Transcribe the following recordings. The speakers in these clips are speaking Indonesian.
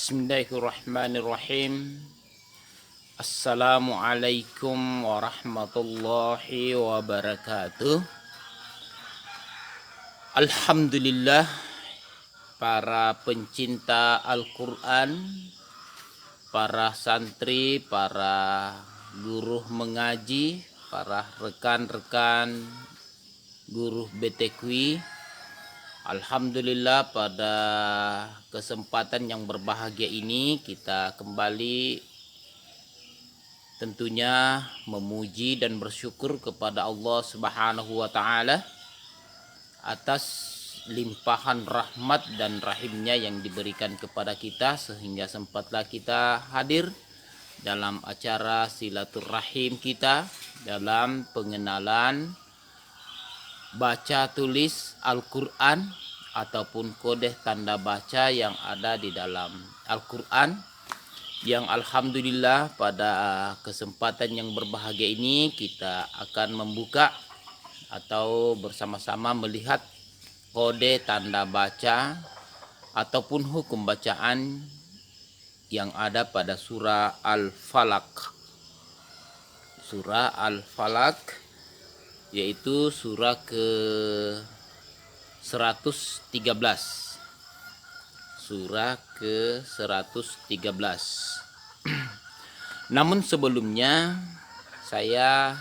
Bismillahirrahmanirrahim. Assalamualaikum warahmatullahi wabarakatuh. Alhamdulillah, para pencinta Al-Quran, para santri, para guru mengaji, para rekan-rekan guru BTQ. Alhamdulillah, pada kesempatan yang berbahagia ini kita kembali tentunya memuji dan bersyukur kepada Allah Subhanahu wa taala atas limpahan rahmat dan rahimnya yang diberikan kepada kita, sehingga sempatlah kita hadir dalam acara silaturahim kita dalam pengenalan baca tulis Al-Quran ataupun kode tanda baca yang ada di dalam Al-Quran, yang alhamdulillah pada kesempatan yang berbahagia ini kita akan membuka atau bersama-sama melihat kode tanda baca ataupun hukum bacaan yang ada pada surah Al-Falaq. Surah Al-Falaq yaitu surah ke 113. Surah ke 113. Namun sebelumnya saya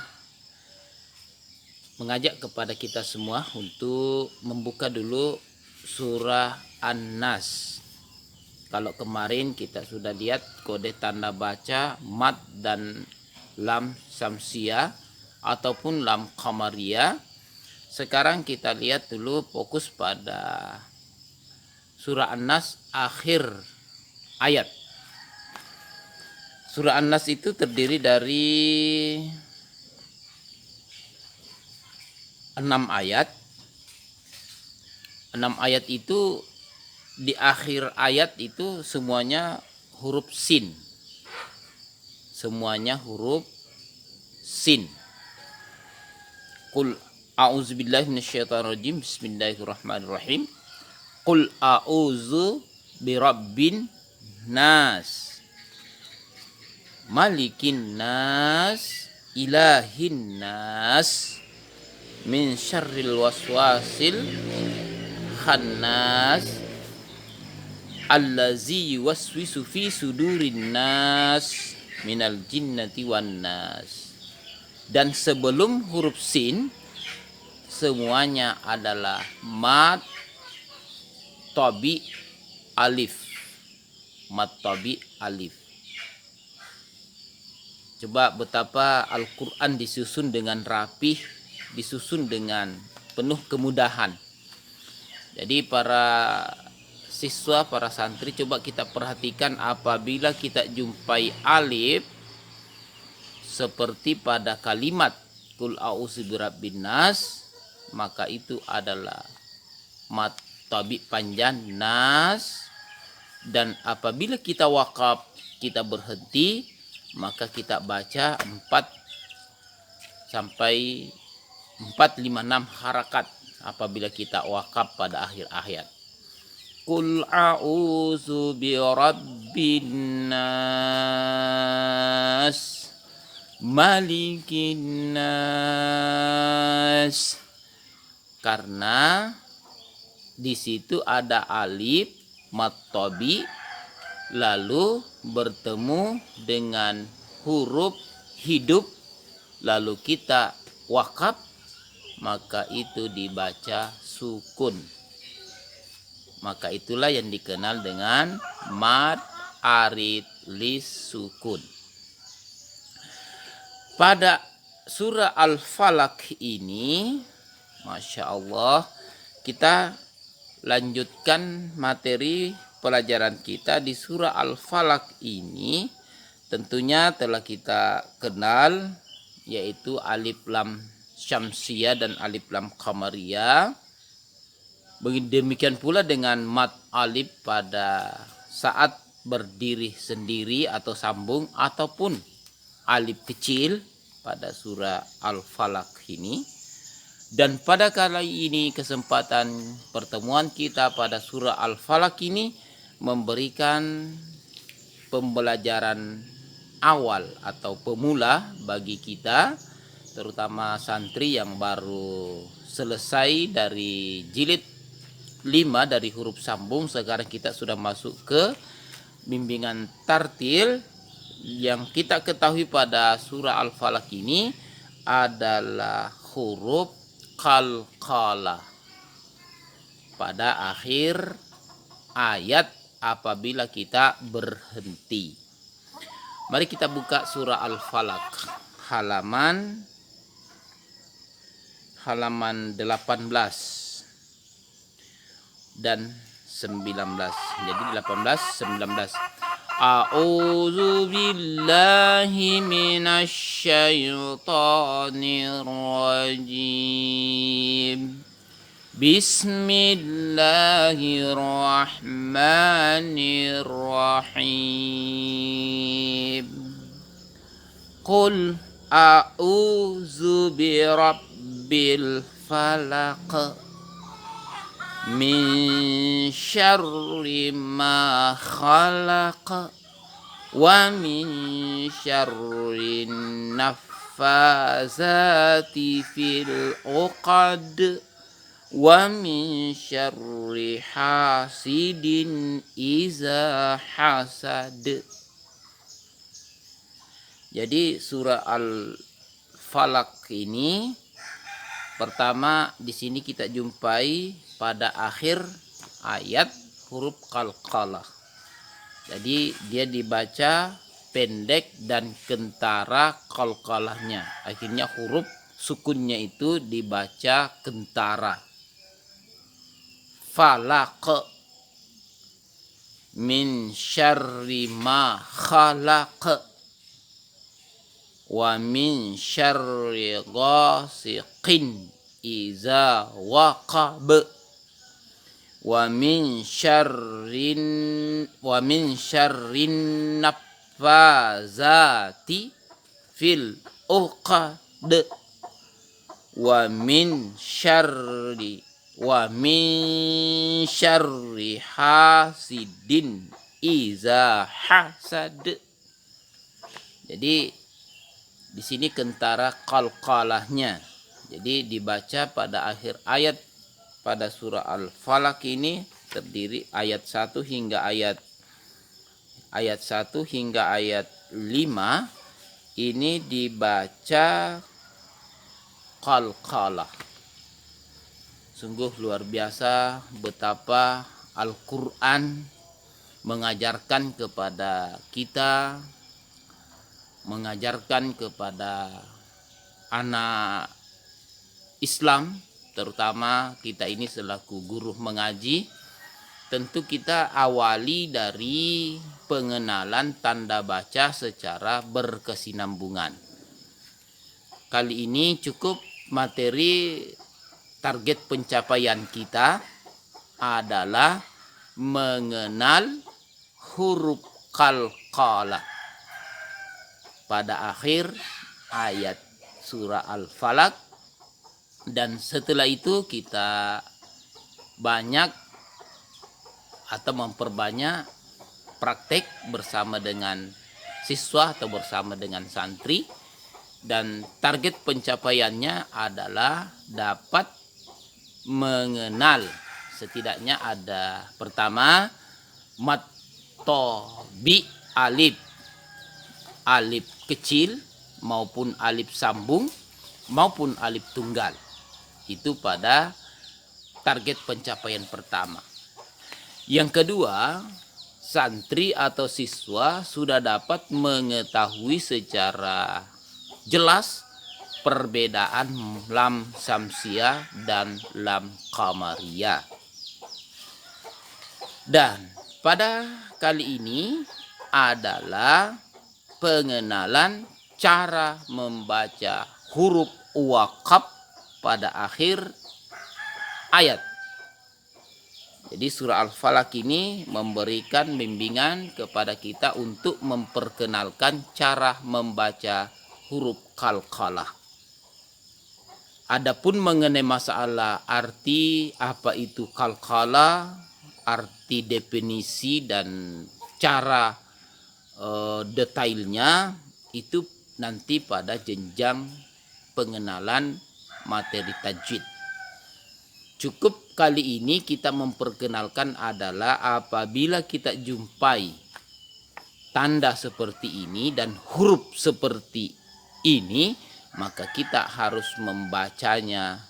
mengajak kepada kita semua untuk membuka dulu surah An-Nas. Kalau kemarin kita sudah lihat kode tanda baca mad dan lam samsiyah ataupun lam qamariyah. Sekarang kita lihat dulu fokus pada surah An-Nas akhir ayat. Surah An-Nas itu terdiri dari 6 ayat. 6 ayat itu di akhir ayat itu semuanya huruf sin. Semuanya huruf sin. Qul a'udzubillahi minasyaitonirrajim. Bismillahirrahmanirrahim. Qul a'udzu birabbin nas, malikin nas, ilahin nas, min syarril waswasil khannas, allazi yuwaswisu fi sudurin nas, minal jinnati wan nas. Dan sebelum huruf sin semuanya adalah mad tabi alif. Mad tabi alif. Coba betapa Al-Quran disusun dengan rapih, disusun dengan penuh kemudahan. Jadi para siswa, para santri, coba kita perhatikan apabila kita jumpai alif seperti pada kalimat Qul a'udzu birabbin nas, maka itu adalah mad tabi panjang nas. Dan apabila kita wakaf, kita berhenti, maka kita baca 4 sampai 4, 5, 6 harakat apabila kita wakaf pada akhir ayat. Qul a'udzu birabbin nas, malikin nas. Karena di situ ada alif mad tabi lalu bertemu dengan huruf hidup lalu kita wakaf, maka itu dibaca sukun. Maka itulah yang dikenal dengan mad arid lis sukun. Pada surah Al-Falaq ini, Masya Allah, kita lanjutkan materi pelajaran kita di surah Al-Falaq ini. Tentunya telah kita kenal, yaitu alif lam syamsiyah dan alif lam qamariyah. Demikian pula dengan mad alif pada saat berdiri sendiri atau sambung, ataupun alif kecil pada surah Al-Falaq ini. Dan pada kali ini kesempatan pertemuan kita pada surah Al-Falaq ini memberikan pembelajaran awal atau pemula bagi kita, terutama santri yang baru selesai dari jilid 5 dari huruf sambung. Sekarang kita sudah masuk ke bimbingan tartil. Yang kita ketahui pada surah Al-Falaq ini adalah huruf qalqalah pada akhir ayat apabila kita berhenti. Mari kita buka surah Al-Falaq halaman 18 dan 19. Jadi 18 19. A'udzu billahi minasy syaithanir rajim. Bismillahirrahmanirrahim. Qul a'udzu birabbil falaq min syarri ma khalaq wa min syarri naffazati fil uqad wa min syarri hasidin iza hasad. Jadi surah Al-Falaq ini pertama di sini kita jumpai pada akhir ayat huruf qalqalah. Jadi dia dibaca pendek dan kentara qalqalahnya. Akhirnya huruf sukunnya itu dibaca kentara. Falaq min syarri ma khalaq wa min syarri ghasiqin iza waqab wa min syarrin naffazati fil uqad wa min syarri hasidin iza hasad. Jadi di sini kentara qalqalahnya. Jadi dibaca pada akhir ayat pada surah Al-Falaq ini terdiri ayat 1 hingga ayat 1 hingga ayat 5 ini dibaca qalqalah. Sungguh luar biasa betapa Al-Qur'an mengajarkan kepada kita, mengajarkan kepada anak Islam, terutama kita ini selaku guru mengaji, tentu kita awali dari pengenalan tanda baca secara berkesinambungan. Kali ini cukup materi target pencapaian kita adalah mengenal huruf qalqalah pada akhir ayat surah Al-Falaq, dan setelah itu kita banyak atau memperbanyak praktek bersama dengan siswa atau bersama dengan santri, dan target pencapaiannya adalah dapat mengenal setidaknya ada pertama mat to bi alif, alif kecil maupun alif sambung maupun alif tunggal. Itu pada target pencapaian pertama. Yang kedua, santri atau siswa sudah dapat mengetahui secara jelas perbedaan lam samsiah dan lam qamariyah. Dan pada kali ini adalah pengenalan cara membaca huruf waqaf pada akhir ayat. Jadi surah Al-Falaq ini memberikan bimbingan kepada kita untuk memperkenalkan cara membaca huruf qalqalah. Adapun mengenai masalah arti apa itu qalqalah, arti definisi dan cara detailnya itu nanti pada jenjang pengenalan materi tajwid. Cukup kali ini kita memperkenalkan adalah apabila kita jumpai tanda seperti ini dan huruf seperti ini, maka kita harus membacanya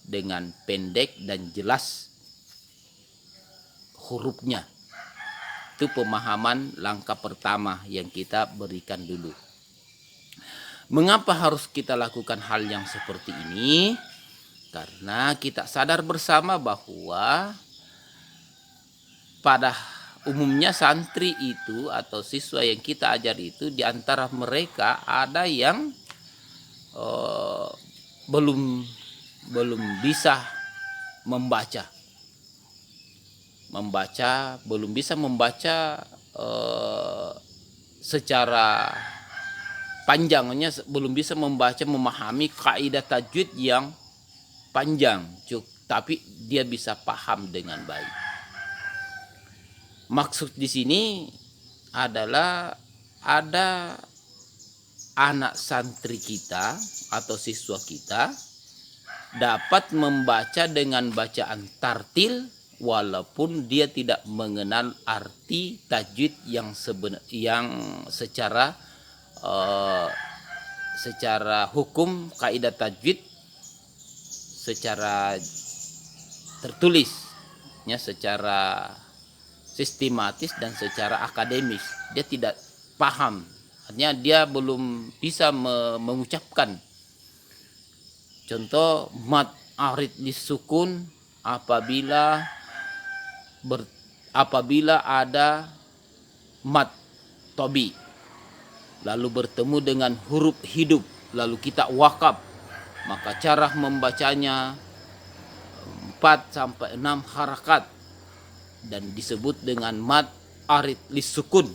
dengan pendek dan jelas hurufnya. Itu pemahaman langkah pertama yang kita berikan dulu. Mengapa harus kita lakukan hal yang seperti ini? Karena kita sadar bersama bahwa pada umumnya santri itu atau siswa yang kita ajar itu, di antara mereka ada yang belum bisa membaca, belum bisa membaca secara panjangnya, belum bisa memahami kaidah tajwid yang panjang, tapi dia bisa paham dengan baik. Maksud di sini adalah ada anak santri kita atau siswa kita dapat membaca dengan bacaan tartil walaupun dia tidak mengenal arti tajwid yang secara hukum kaidah tajwid secara tertulis, ya, secara sistematis dan secara akademis dia tidak paham. Artinya dia belum bisa mengucapkan. Contoh mad arid lisukun apabila ada mad tobi lalu bertemu dengan huruf hidup lalu kita wakaf, maka cara membacanya 4-6 harakat dan disebut dengan mad arid lisukun.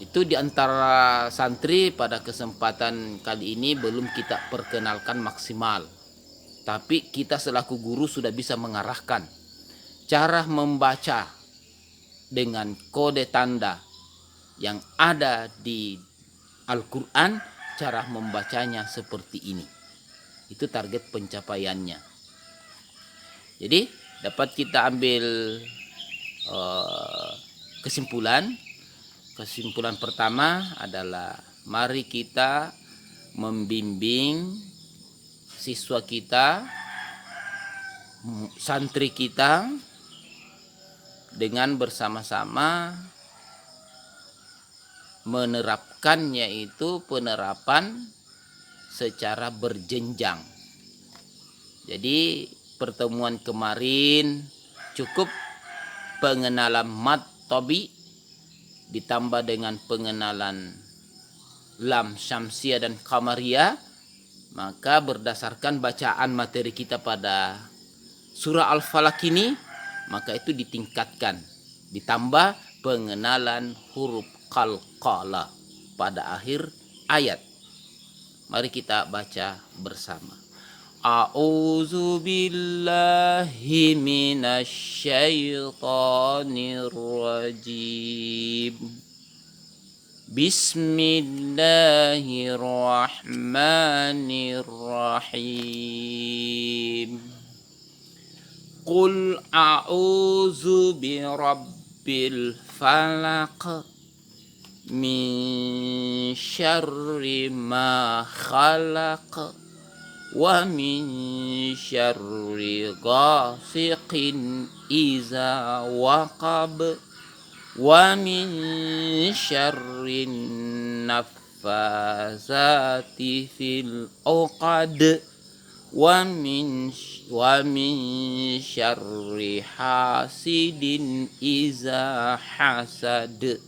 Itu diantara santri pada kesempatan kali ini belum kita perkenalkan maksimal, tapi kita selaku guru sudah bisa mengarahkan cara membaca dengan kode tanda yang ada di Al-Quran. Cara membacanya seperti ini, itu target pencapaiannya. Jadi dapat kita ambil kesimpulan pertama adalah mari kita membimbing siswa kita, santri kita dengan bersama-sama menerapkan, yaitu penerapan secara berjenjang. Jadi pertemuan kemarin cukup pengenalan mad tobi ditambah dengan pengenalan lam syamsiyah dan qamariyah, maka berdasarkan bacaan materi kita pada surah Al-Falaq ini, maka itu ditingkatkan ditambah pengenalan huruf qalqalah pada akhir ayat. Mari kita baca bersama. A'udzu billahi minasy syaithanir rajim. Bismillahirrahmanirrahim. Qul a'udzu birabbil falaq min syarri ma khalaq wa min syarri ghasiqin iza waqab wa min syarri naffasati fil uqad wa min syarri hasidin iza hasad.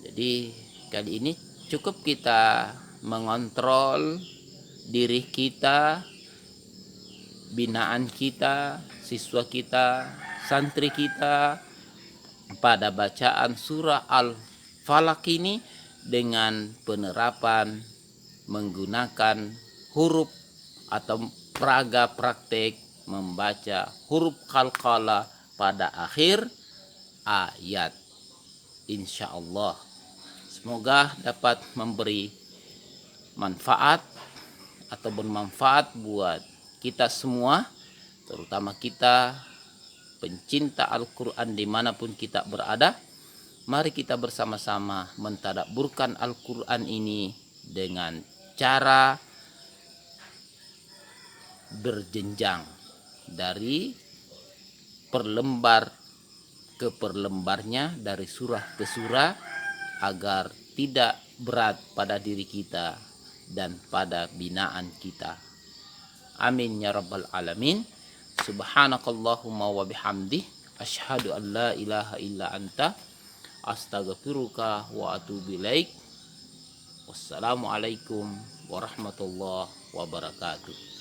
Jadi kali ini cukup kita mengontrol diri kita, binaan kita, siswa kita, santri kita pada bacaan surah Al-Falaq ini dengan penerapan menggunakan huruf atau praga praktek membaca huruf qalqalah pada akhir ayat. insya Allah. Semoga dapat memberi manfaat atau bermanfaat buat kita semua, terutama kita pencinta Al-Quran dimanapun kita berada. Mari kita bersama-sama mentadabburkan Al-Quran ini dengan cara berjenjang dari perlembar ke perlembarnya, dari surah ke surah, agar tidak berat pada diri kita dan pada binaan kita. Amin ya rabbal alamin. Subhanakallahumma wa bihamdih, asyhadu an la ilaha illa anta, astaghfiruka wa atubu ilaik. Wassalamualaikum warahmatullahi wabarakatuh.